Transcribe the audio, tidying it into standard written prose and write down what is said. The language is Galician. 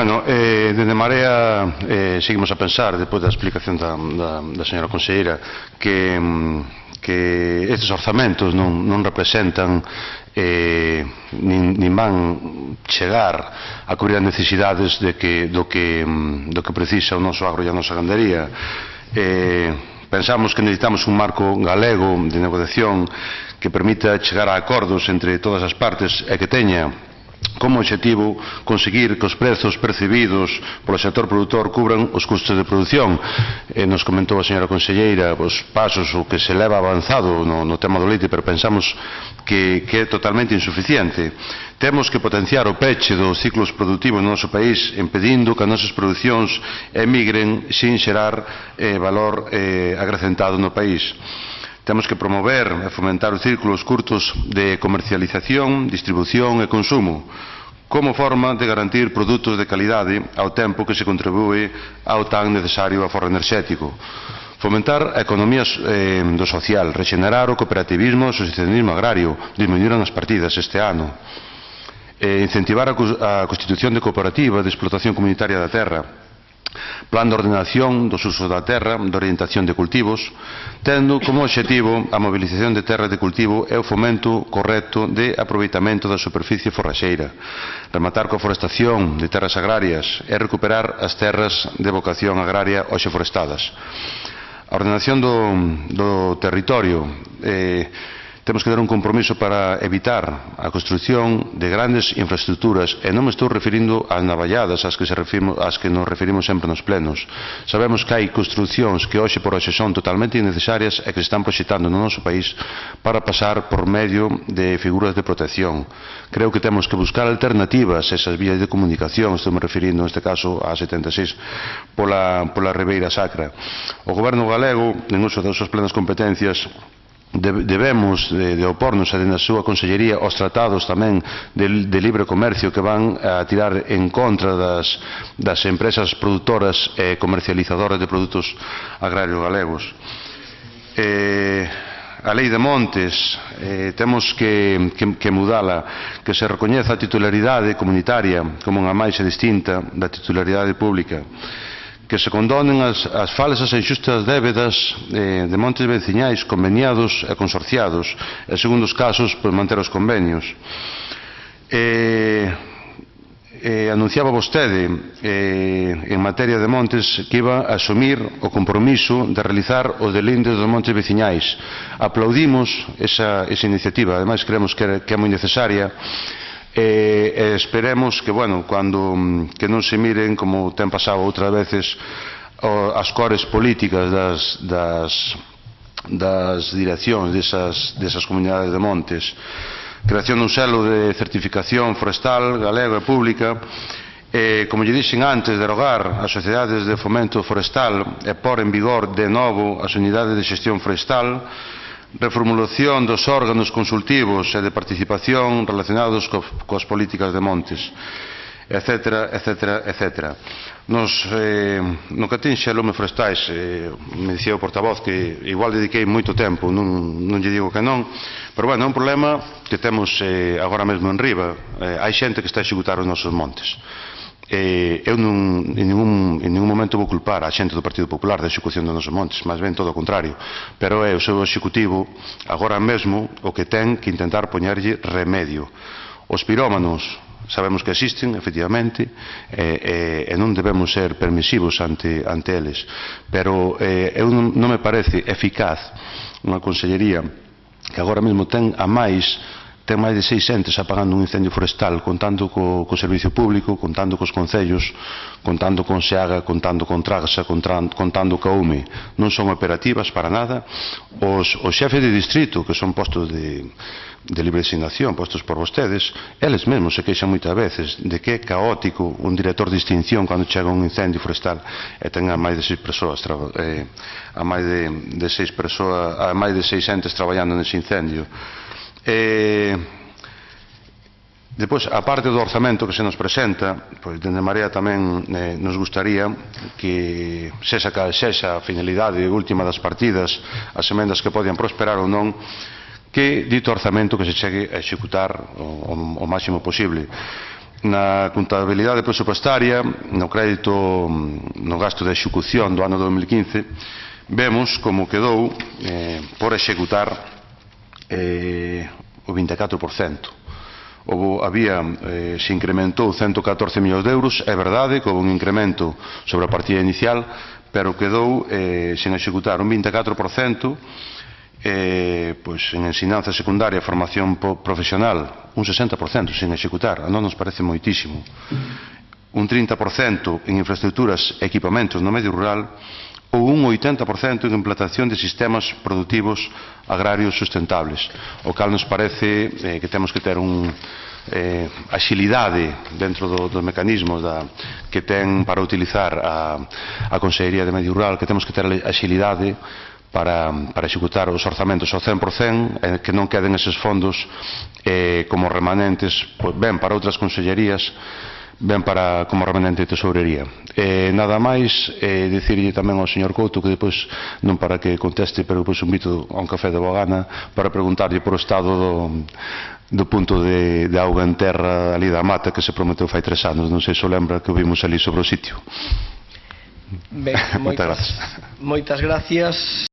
Bueno, dende Marea seguimos a pensar, despois da explicación da señora conselleira, que estes orzamentos non representan nin van chegar a cubrir as necesidades do que precisa o noso agro e a nosa gandería. Pensamos que necesitamos un marco galego de negociación que permita chegar a acordos entre todas as partes e que teña como objetivo conseguir que os prezos percibidos polo sector produtor cubran os custos de produción. Nos comentou a señora conselleira os pasos o que se leva avanzado no tema do leite, pero pensamos que é totalmente insuficiente. Temos que potenciar o peche dos ciclos produtivos no noso país, impedindo que as nosas producións emigren sin xerar valor acrecentado no país. Temos que promover e fomentar os círculos curtos de comercialización, distribución e consumo, como forma de garantir produtos de calidade ao tempo que se contribúe ao tan necesario aforro enerxético. Fomentar a economía do social, rexenerar o cooperativismo e o asociacionismo agrario, diminuíron as partidas este ano. Incentivar a constitución de cooperativa de explotación comunitaria da terra, plan de ordenación dos usos da terra, de orientación de cultivos, tendo como obxectivo a mobilización de terras de cultivo e o fomento correcto de aproveitamento da superficie forraxeira, rematar coa forestación de terras agrarias e recuperar as terras de vocación agraria hoxe forestadas. A ordenación do territorio. Temos que dar un compromiso para evitar a construción de grandes infraestructuras, e non me estou referindo ás navalladas ás que nos referimos sempre nos plenos. Sabemos que hai construcións que hoxe por hoxe son totalmente innecesarias e que se están proxectando no noso país para pasar por medio de figuras de protección. Creo que temos que buscar alternativas a esas vías de comunicación, estou me referindo neste caso a 76 pola Ribeira Sacra. O Goberno galego, en uso das súas plenas competencias, debemos de opornos na súa consellería aos tratados tamén de libre comercio que van a tirar en contra das empresas produtoras e comercializadoras de produtos agrarios galegos. A lei de montes temos que mudala, que se recoñeza a titularidade comunitaria como unha máis distinta da titularidade pública, que se condonen as falsas e inxustas débedas de montes veciñais conveniados e consorciados, e segundo os casos, manter os convenios. Anunciaba vostede en materia de montes que iba a asumir o compromiso de realizar os delindes dos montes veciñais. Aplaudimos esa iniciativa, ademais creemos que é moi necesaria, e esperemos que, que non se miren, como ten pasado outras veces, as cores políticas das direccións desas comunidades de montes. Creación dun selo de certificación forestal galego e pública, como lle dixen antes, derogar as sociedades de fomento forestal e pôr en vigor de novo as unidades de xestión forestal, reformulación dos órganos consultivos e de participación relacionados coas políticas de montes, etcétera, etcétera, etcétera. No que atinxe a lumes forestais, me dicía o portavoz que igual dediquei moito tempo, non lle digo que non, pero é un problema que temos agora mesmo en riba. Hai xente que está a executar os nosos montes. Eu en ningún momento vou culpar a xente do Partido Popular da execución dos nosos montes, máis ben todo o contrario, pero é o seu executivo agora mesmo o que ten que intentar poñerlle remedio. Os pirómanos sabemos que existen, efectivamente, e non debemos ser permisivos ante eles, pero non me parece eficaz unha consellería que agora mesmo ten máis de 6 entes apagando un incendio forestal, contando co servicio público, contando cos concellos, contando con Seaga, contando con Tragsa, contando co UME. Non son operativas para nada. Os xefes de distrito, que son postos de libre designación, postos por vostedes, eles mesmos se queixan moitas veces de que é caótico un director de extinción cando chega un incendio forestal e ten a máis de 6 persoas, a máis de 6 entes traballando nese incendio. Depois, a parte do orzamento que se nos presenta, dende Marea tamén nos gustaría que sexa a finalidade última das partidas, as emendas que poden prosperar ou non, que dito orzamento que se chegue a executar o máximo posible. Na contabilidade presupuestaria, no crédito no gasto de execución do ano 2015, vemos como quedou por executar o 24%. Se incrementou 114 millóns de euros, é verdade que houve un incremento sobre a partida inicial, pero quedou sen executar un 24%, en ensinanza secundaria e formación profesional, un 60% sen executar, a non nos parece moitísimo. Un 30% en infraestructuras e equipamentos no medio rural, ou un 80% en implantación de sistemas productivos agrarios sustentables, o cal nos parece que temos que ter axilidade dentro dos mecanismos que ten para utilizar a Consellería de Medio Rural, que temos que ter axilidade para executar os orzamentos ao 100%, que non queden eses fondos como remanentes, ben para outras consellerías, ben como remanente de tesourería. Nada máis, dicirlle tamén ao señor Couto que depois, non para que conteste, pero depois invito a un café de boa gana para preguntarlle por o estado do punto de auga en terra ali da mata que se prometeu fai 3 anos. Non sei se o lembra que o vimos ali sobre o sitio. Ben, moitas gracias.